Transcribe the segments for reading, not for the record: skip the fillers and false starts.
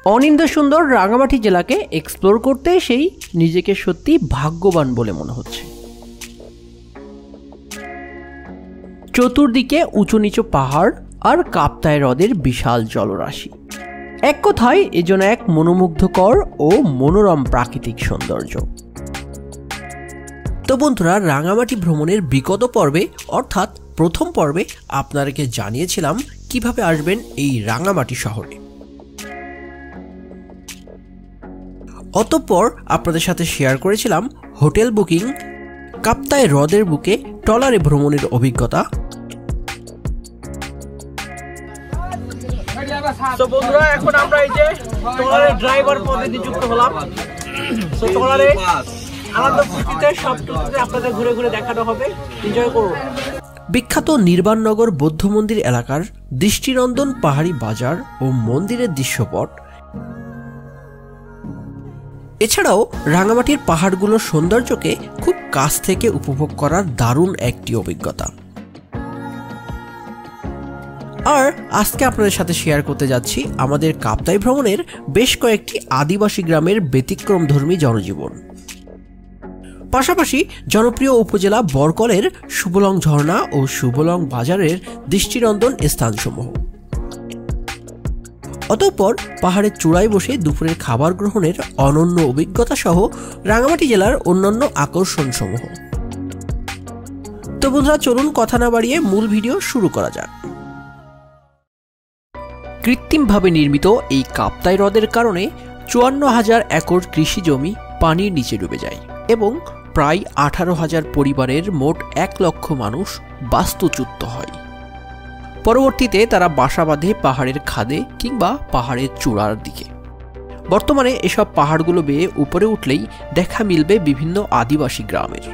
অনিন্দ্য সুন্দর রাঙামাটি জেলাকে এক্সপ্লোর করতে এসেই নিজেকে সত্যি ভাগ্যবান বলে মনে হচ্ছে। চতুর্দিকে উঁচু নিচু পাহাড় আর কাপ্তাই হ্রদের বিশাল জলরাশি, এক কথায় এজন্য এক মনোমুগ্ধকর ও মনোরম প্রাকৃতিক সৌন্দর্য। তো বন্ধুরা, রাঙামাটি ভ্রমণের বিগত পর্বে অর্থাৎ প্রথম পর্বে আপনাদেরকে জানিয়েছিলাম কিভাবে আসবেন এই রাঙামাটি শহরে। অতঃপর আপনাদের সাথে শেয়ার করেছিলাম হোটেল বুকিং, কাপ্তাই হ্রদের বুকে ট্রলারে ভ্রমণের অভিজ্ঞতা। তো বন্ধুরা, এখন আমরা এই যে ট্রলারে ড্রাইভার পদে নিযুক্ত হলাম। তো ট্রলারে আনন্দ ফুর্তিতে সবটুকুতে আপনাদের ঘুরে ঘুরে দেখানো হবে, এনজয় করুন। বিখ্যাত নির্বাণনগর বৌদ্ধ মন্দির এলাকার দৃষ্টিনন্দন পাহাড়ি বাজার ও মন্দিরের দৃশ্যপট, এছাড়াও রাঙামাটির পাহাড়গুলোর সৌন্দর্যকে খুব কাছ থেকে উপভোগ করার দারুণ একটি অভিজ্ঞতা। আর আজকে আপনাদের সাথে শেয়ার করতে যাচ্ছি আমাদের কাপ্তাই ভ্রমণের বেশ কয়েকটি আদিবাসী গ্রামের ব্যতিক্রমধর্মী জনজীবন, পাশাপাশি জনপ্রিয় উপজেলা বরকলের সুবলং ঝর্ণা ও সুবলং বাজারের দৃষ্টিনন্দন স্থানসমূহ। অতঃপর পাহাড়ের চূড়ায় বসে দুপুরের খাবার গ্রহণের অনন্য অভিজ্ঞতা সহ রাঙামাটি জেলার অন্যান্য আকর্ষণসমূহ। তো বন্ধুরা, চলুন কথা না বাড়িয়ে মূল ভিডিও শুরু করা যাক। কৃত্রিমভাবে নির্মিত এই কাপ্তাই হ্রদের কারণে ৫৪,০০০ একর কৃষি জমি পানির নিচে ডুবে যায় এবং প্রায় ১৮,০০০ পরিবারের মোট ১ লক্ষ মানুষ বাস্তুচ্যুত হয়। পরবর্তীতে তারা বাসা বাঁধে পাহাড়ের খাদে কিংবা পাহাড়ের চূড়ার দিকে। বর্তমানে এসব পাহাড়গুলো বেয়ে উপরে উঠলেই দেখা মিলবে বিভিন্ন আদিবাসী গ্রামের।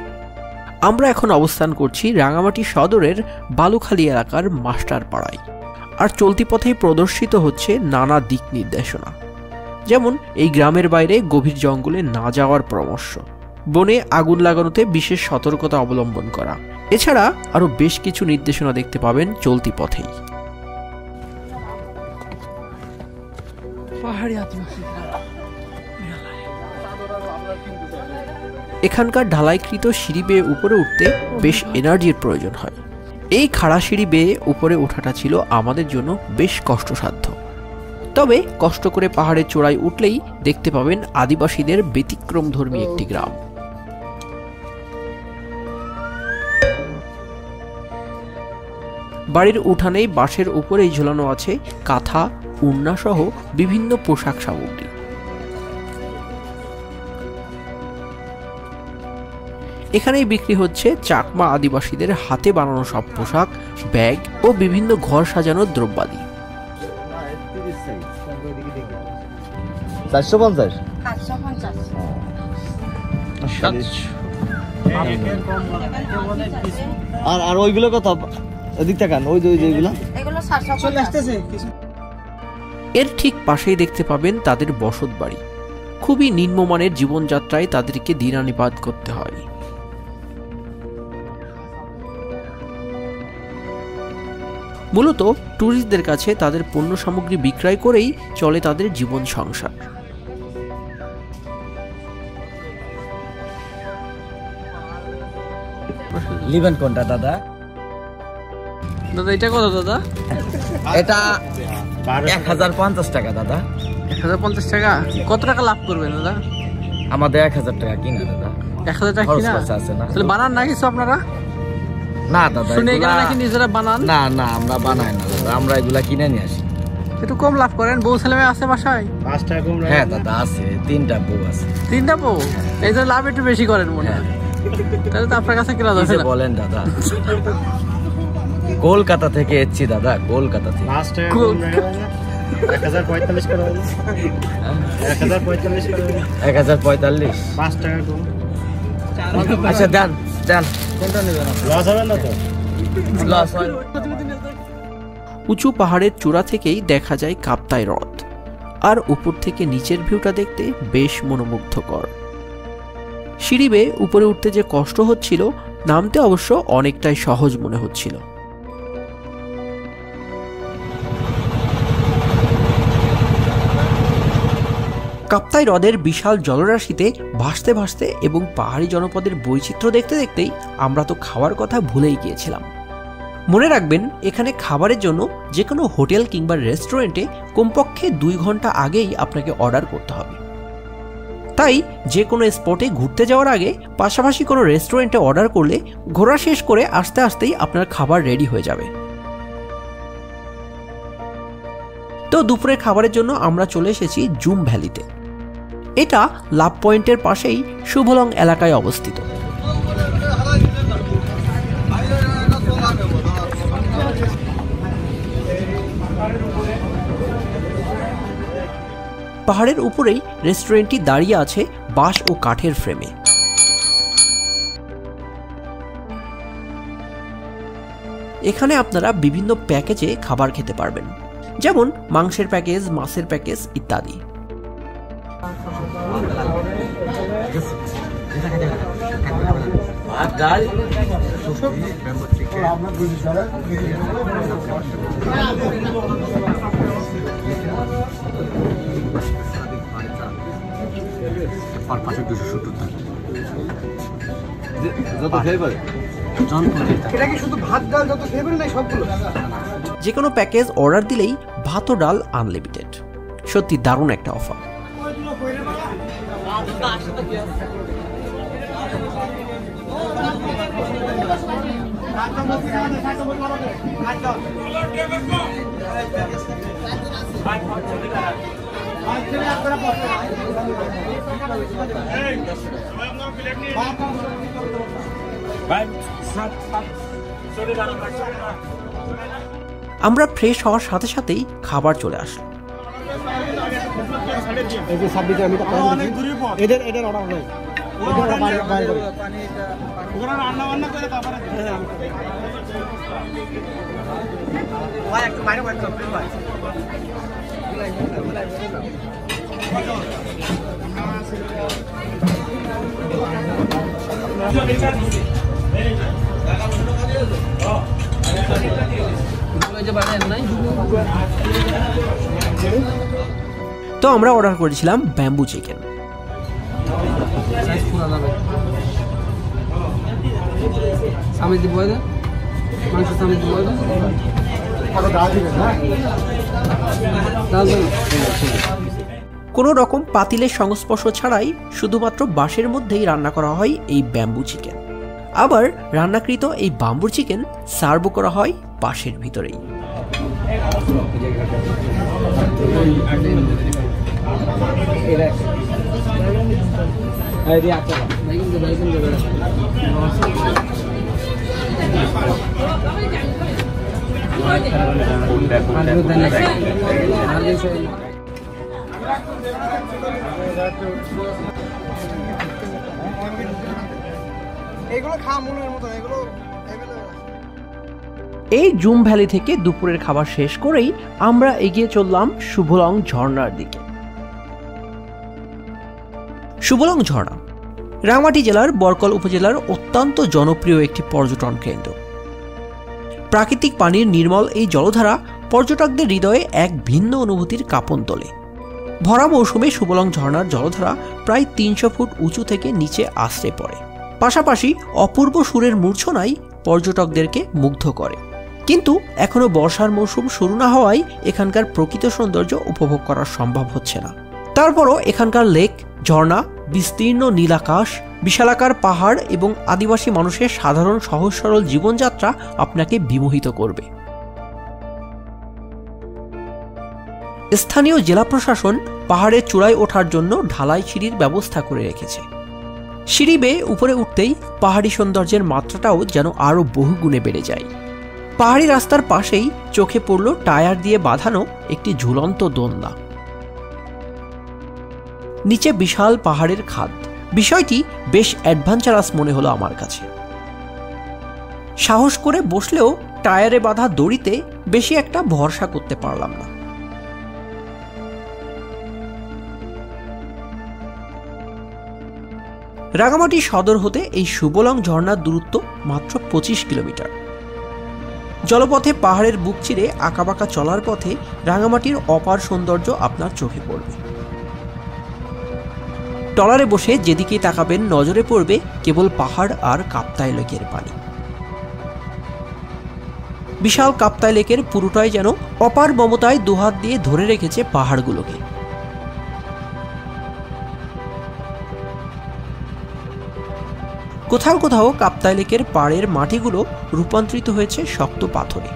আমরা এখন অবস্থান করছি রাঙামাটি সদরের বালুখালী এলাকার মাস্টার পাড়ায়। আর চলতি পথেই প্রদর্শিত হচ্ছে নানা দিক নির্দেশনা, যেমন এই গ্রামের বাইরে গভীর জঙ্গলে না যাওয়ার পরামর্শ, বনে আগুন লাগানোতে বিশেষ সতর্কতা অবলম্বন করা, এছাড়া আরো বেশ কিছু নির্দেশনা দেখতে পাবেন চলতি পথেই। এখানকার ঢালাইকৃত সিঁড়ি বেয়ে উপরে উঠতে বেশ এনার্জির প্রয়োজন হয়। এই খাড়া সিঁড়ি বেয়ে উপরে ওঠাটা ছিল আমাদের জন্য বেশ কষ্টসাধ্য, তবে কষ্ট করে পাহাড়ের চূড়ায় উঠলেই দেখতে পাবেন আদিবাসীদের ব্যতিক্রমধর্মী একটি গ্রাম। বাড়ির উঠানেই বাঁশের উপরেই ঝোলানো আছে কাঁথা, উন্না সহ বিভিন্ন পোশাক সামগ্রী। এখানেই বিক্রি হচ্ছে চাকমা আদিবাসীদের হাতে বানানো সব পোশাক, ব্যাগ ও বিভিন্ন ঘর সাজানোর দ্রব্যাদি। আর ওইগুলো কত? এর ঠিক পাশেই দেখতে পাবেন তাদের বসত বাড়ি। খুবই নিম্নমানের জীবনযাত্রায় তাদেরকে দিনানিপাত করতে হয়। মূলত ট্যুরিস্টদের কাছে তাদের পণ্য সামগ্রী বিক্রয় করেই চলে তাদের জীবন সংসার। লিবেন কোনটা দাদা? দাদা এটা কত দাদা? এটা ১০৫০ টাকা দাদা। ১০৫০ টাকা? কত টাকা লাভ করবেন দাদা? আমাদের ১০০০ টাকা কিনা দাদা। ১০০০ টাকা কিনা? তাহলে বানান না কিছু আপনারা? না দাদা, শুনে এখানে নাকি নিজেরা বানান? না না, আমরা বানাই না দাদা, আমরা এগুলা কিনে নিয়ে আসি। একটু কম লাভ করেন। বউ ছেলে মেয়ে আছে বাসায়? ৫ টাকা কম। হ্যাঁ দাদা আছে, 3টা বউ আছে। 3টা বউ? এই জন্য লাভ একটু বেশি করেন মনে হয়। তাহলে তো আপনার কাছে কেনা যাবে না। বলেন দাদা, কলকাতা থেকে এসেছি দাদা, কলকাতা থেকে। ১০৪৫ করে। ১০৪৫ 5 টাকা কম। আচ্ছা দেন দেন। কোনটা নেবেন? লস হবে না তো? লস হয়। উঁচু পাহাড়ের চূড়া থেকেই দেখা যায় কাপ্তাই হ্রদ, আর উপর থেকে নিচের ভিউটা দেখতে বেশ মনোমুগ্ধকর। সিঁড়ি বেয়ে উপরে উঠতে যে কষ্ট হচ্ছিল, নামতে অবশ্য অনেকটাই সহজ মনে হচ্ছিল। কাপ্তাই হ্রদের বিশাল জলরাশিতে ভাসতে ভাসতে এবং পাহাড়ি জনপদের বৈচিত্র্য দেখতে দেখতেই আমরা তো খাওয়ার কথা ভুলেই গিয়েছিলাম। মনে রাখবেন, এখানে খাবারের জন্য যে কোনো হোটেল কিংবা রেস্টুরেন্টে কমপক্ষে 2 ঘন্টা আগেই আপনাকে অর্ডার করতে হবে। তাই যে কোনো স্পটে ঘুরতে যাওয়ার আগে পাশাপাশি কোনো রেস্টুরেন্টে অর্ডার করলে ঘোরা শেষ করে আসতে আসতেই আপনার খাবার রেডি হয়ে যাবে। তো দুপুরের খাবারের জন্য আমরা চলে এসেছি জুম ভ্যালিতে। এটা লাভ পয়েন্টের পাশেই শুভলং এলাকায় অবস্থিত। পাহাড়ের উপরেই রেস্টুরেন্টটি দাঁড়িয়ে আছে বাঁশ ও কাঠের ফ্রেমে। এখানে আপনারা বিভিন্ন প্যাকেজে খাবার খেতে পারবেন, যেমন মাংসের প্যাকেজ, মাছের প্যাকেজ ইত্যাদি। যে কোনো প্যাকেজ অর্ডার দিলেই ভাত ও ডাল আনলিমিটেড। সত্যি দারুণ একটা অফার। আমরা ফ্রেশ হওয়ার সাথে সাথেই খাবার চলে আসলো। তো আমরা অর্ডার করেছিলাম ব্যাম্বু চিকেন। কোনো রকম পাতিলের সংস্পর্শ ছাড়াই শুধুমাত্র বাঁশের মধ্যেই রান্না করা হয় এই ব্যাম্বু চিকেন। আবার রান্নাকৃত এই বাম্বুর চিকেন সার্ভ করা হয় বাঁশের ভিতরেই। এই জুম ভ্যালি থেকে দুপুরের খাবার শেষ করেই আমরা এগিয়ে চললাম শুভলং ঝর্ণার দিকে। শুভলং ঝর্ণা রাঙামাটি জেলার বরকল উপজেলার অত্যন্ত জনপ্রিয় একটি পর্যটন কেন্দ্র। প্রাকৃতিক পানির নির্মল এই জলধারা পর্যটকদের হৃদয়ে এক ভিন্ন অনুভূতির কাঁপন তোলে। ভরা মৌসুমে শুভলং ঝর্ণার জলধারা প্রায় 300 ফুট উঁচু থেকে নিচে আশ্রে পড়ে। পাশাপাশি অপূর্ব সুরের মূর্ছনাই পর্যটকদেরকে মুগ্ধ করে। কিন্তু এখনো বর্ষার মৌসুম শুরু না হওয়ায় এখানকার প্রকৃত সৌন্দর্য উপভোগ করা সম্ভব হচ্ছে না। তারপরও এখানকার লেক, ঝর্ণা, বিস্তীর্ণ নীলাকাশ, বিশালাকার পাহাড় এবং আদিবাসী মানুষের সাধারণ সহজ সরল জীবনযাত্রা আপনাকে বিমোহিত করবে। স্থানীয় জেলা প্রশাসন পাহাড়ের চূড়ায় ওঠার জন্য ঢালাই সিঁড়ির ব্যবস্থা করে রেখেছে। সিঁড়ি বেয়ে উপরে উঠতেই পাহাড়ি সৌন্দর্যের মাত্রাটাও যেন আরো বহুগুণে বেড়ে যায়। পাহাড়ি রাস্তার পাশেই চোখে পড়ল টায়ার দিয়ে বাঁধানো একটি ঝুলন্ত দোলনা। নিচে বিশাল পাহাড়ের খাদ। বিষয়টি বেশ অ্যাডভেঞ্চারাস মনে হলো আমার কাছে। সাহস করে বসলেও টায়ারে বাঁধা দড়িতে বেশি একটা ভরসা করতে পারলাম না। রাঙামাটি সদর হতে এই শুভলং ঝর্ণার দূরত্ব মাত্র 25 কিলোমিটার। জলপথে পাহাড়ের বুক চিরে আঁকাবাঁকা চলার পথে রাঙামাটির অপার সৌন্দর্য আপনার চোখে পড়বে। ট্রলারে বসে যেদিকেই তাকাবেন নজরে পড়বে কেবল পাহাড় আর কাপ্তাই লেকের পানি। বিশাল কাপ্তাই লেকের পুরোটাই যেন অপার মমতায় দুহাত দিয়ে ধরে রেখেছে পাহাড়গুলোকে। কোথাও কোথাও কাপ্তাই লেকের পাড়ের মাটিগুলো রূপান্তরিত হয়েছে শক্ত পাথরে।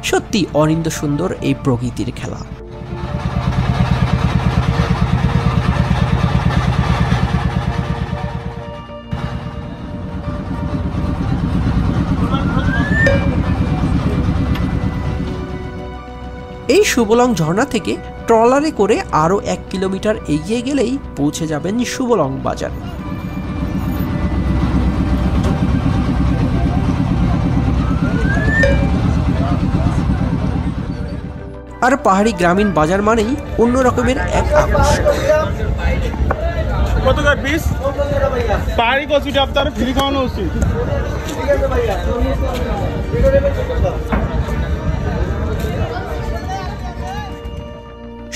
সত্যি অনিন্দ সুন্দর এই প্রকৃতির খেলা। এই সুবলং ঝর্ণা থেকে ট্রলারে করে আরো 1 কিলোমিটার এগিয়ে গেলেই পৌঁছে যাবেন সুবলং বাজার। আর পাহাড়ি গ্রামীণ বাজার মানেই অন্য রকমের এক আকর্ষণ।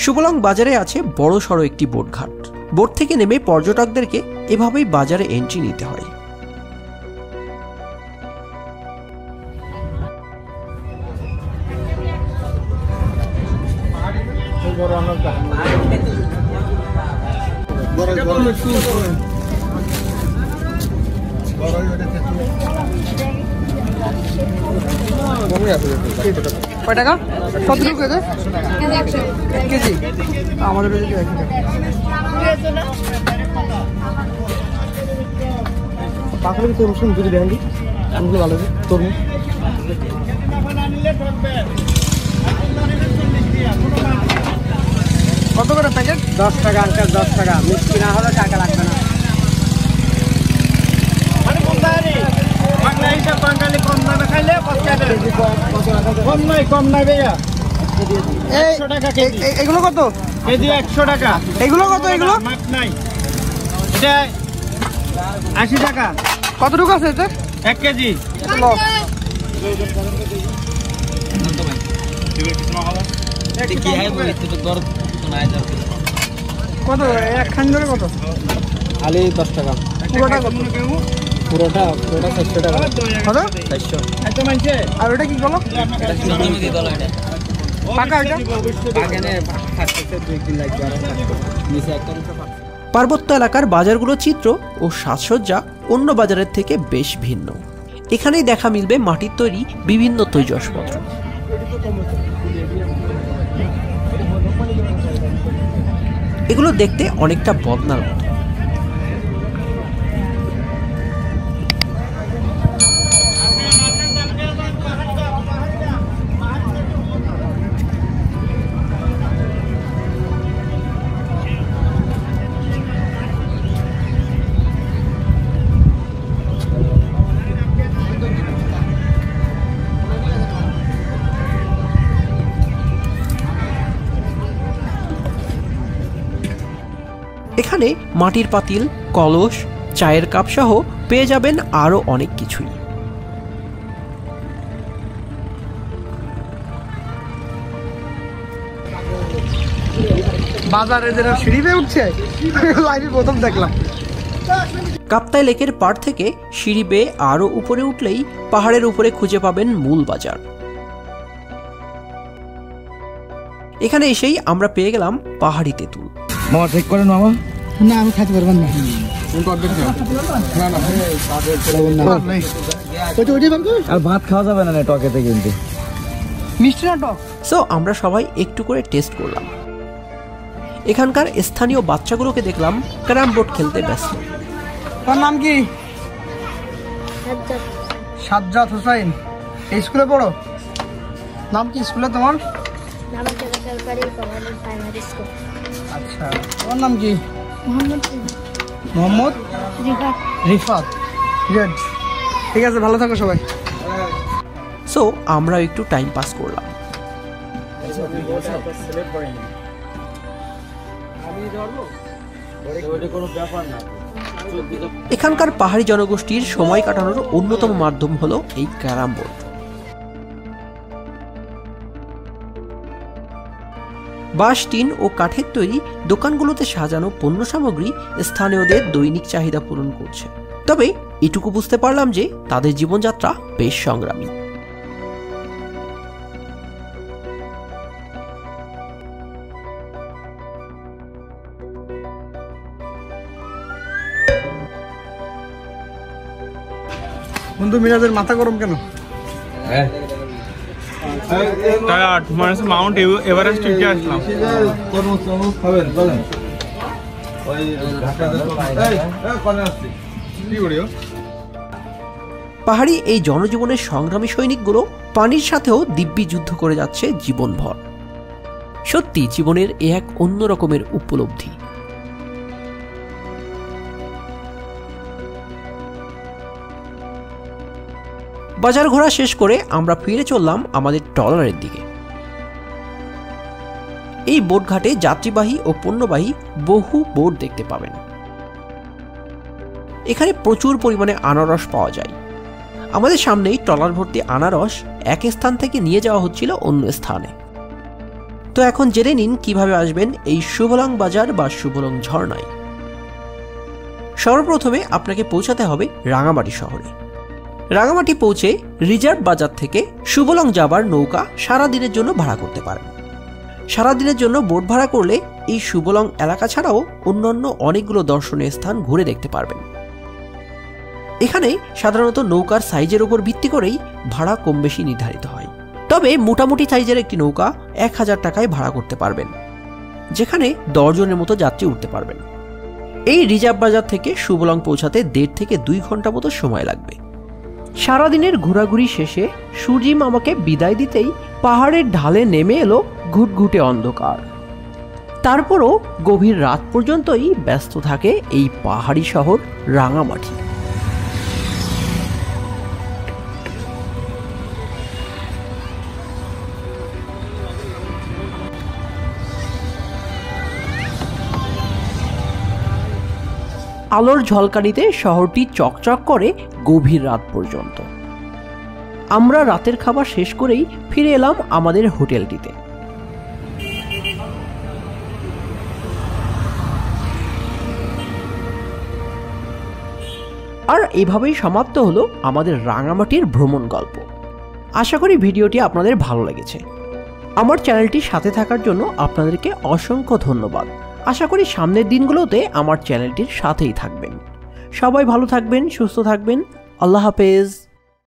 সুবলং বাজারে আছে বড় সড়ো একটি বোটঘাট। বোট থেকে নেমে পর্যটকদেরকে এভাবেই বাজারে এন্ট্রি নিতে হয়। কয় টাকা? কতটুকু কেজি? আমাদের পাখলে কি তরুণ যদি ভ্যান্ডি আমগুলো ভালো তরুণ কত করে প্যাকেট? 10 টাকা আঙ্কেল, 10 টাকা। মিষ্টি না হলে টাকা লাগবে না। এগুলো কত কেজি? 100 টাকা। এগুলো কত? এগুলো 80 টাকা। কতটুকু আছে এতে? 1 কেজি। কত একখান ধরে? কত আলি? 10 টাকা। পুরোটা কত? পুরোটা 400 টাকা। কত? 400। আর ওটা কি বলো? পার্বত্য এলাকার বাজারগুলো চিত্র ও সাজসজ্জা অন্য বাজারের থেকে বেশ ভিন্ন। এখানেই দেখা মিলবে মাটির তৈরি বিভিন্ন তৈজসপত্র। এগুলো দেখতে অনেকটা বদনার মতো। এখানে মাটির পাতিল, কলস, চায়ের কাপ সহ পেয়ে যাবেন আরো অনেক কিছুই। বাজারে যারা সিঁড়ি বেয়ে উঠছে লাইভে প্রথম দেখলাম। কাপ্তাই লেকের পাড় থেকে সিঁড়ি বেয়ে আরো উপরে উঠলেই পাহাড়ের উপরে খুঁজে পাবেন মূল বাজার। এখানে এসেই আমরা পেয়ে গেলাম পাহাড়ি তেঁতুল। মামা ঠিক করেন মামা? না আমি খাইতে পারবেন না। আর ভাত খাওয়া যাবে না টকেতে কিন্তু। মিষ্টি না টক? সো আমরা সবাই একটু করে টেস্ট করলাম। এখানকার স্থানীয় বাচ্চাগুলোকে দেখলাম ক্যারাম বোর্ড খেলতে ব্যস্ত। তোর নাম কি? সাজ্জাদ হোসাইন। এই স্কুলে পড়ো? নাম কি স্কুলে তোমার? আচ্ছা, তোমার নাম কি? মোহাম্মদ রিফাত। ঠিক আছে, ভালো থাকো সবাই। সো আমরা একটু টাইম পাস করলাম। এখানকার পাহাড়ি জনগোষ্ঠীর সময় কাটানোর অন্যতম মাধ্যম হলো এই ক্যারাম বোর্ড। বাঁশ, টিন ও কাঠের তৈরি দোকানগুলোতে সাজানো পণ্য সামগ্রী স্থানীয়দের দৈনিক চাহিদা পূরণ করছে। তবে এটুকু বুঝতে পারলাম যে তাদের জীবনযাত্রা বেশ সংগ্রামী। বন্ধু মিরাজের মাথা গরম কেন? মাউন্ট এভারেস্ট উঠে আসলাম। পাহাড়ি এই জনজীবনের সংগ্রামী সৈনিকগুলো পানির সাথেও দিব্যি যুদ্ধ করে যাচ্ছে জীবনভর। সত্যি জীবনের এ এক অন্য রকমের উপলব্ধি। বাজার ঘোরা শেষ করে আমরা ফিরে চললাম আমাদের ট্রলারের দিকে। এই বোট ঘাটে যাত্রীবাহী ও পণ্যবাহী বহু বোট দেখতে পাবেন। এখানে প্রচুর পরিমাণে আনারস পাওয়া যায়। আমাদের সামনেই ট্রলার ভর্তি আনারস এক স্থান থেকে নিয়ে যাওয়া হচ্ছিল অন্য স্থানে। তো এখন জেনে নিন কিভাবে আসবেন এই শুভলং বাজার বা শুভলং ঝর্ণায়। সর্বপ্রথমে আপনাকে পৌঁছাতে হবে রাঙামাটি শহরে। রাঙামাটি পৌঁছে রিজার্ভ বাজার থেকে শুভলং যাবার নৌকা সারাদিনের জন্য ভাড়া করতে পারেন। সারাদিনের জন্য বোট ভাড়া করলে এই শুভলং এলাকা ছাড়াও অন্যান্য অনেকগুলো দর্শনীয় স্থান ঘুরে দেখতে পারবেন। এখানে সাধারণত নৌকার সাইজের উপর ভিত্তি করেই ভাড়া কম বেশি নির্ধারিত হয়। তবে মোটামুটি সাইজের একটি নৌকা 1000 টাকায় ভাড়া করতে পারবেন, যেখানে 10 জনের মতো যাত্রী উঠতে পারবেন। এই রিজার্ভ বাজার থেকে শুভলং পৌঁছাতে 1.5 থেকে 2 ঘন্টা মতো সময় লাগবে। সারাদিনের ঘোরাঘুরি শেষে সূর্যি মামাকে বিদায় দিতেই পাহাড়ের ঢালে নেমে এলো ঘুটঘুটে অন্ধকার। তারপরও গভীর রাত পর্যন্তই ব্যস্ত থাকে এই পাহাড়ি শহর রাঙামাটি। আলোর ঝলকানিতে শহরটি চকচক করে গভীর রাত পর্যন্ত। আমরা রাতের খাবার শেষ করেই ফিরে এলাম আমাদের হোটেলটিতে। আর এভাবেই সমাপ্ত হলো আমাদের রাঙামাটির ভ্রমণ গল্প। আশা করি ভিডিওটি আপনাদের ভালো লেগেছে। আমার চ্যানেলটির সাথে থাকার জন্য আপনাদেরকে অসংখ্য ধন্যবাদ। আশা করি সামনের দিনগুলোতে আমার চ্যানেলটির সাথেই থাকবেন। সবাই ভালো থাকবেন, সুস্থ থাকবেন। আল্লাহ হাফেজ।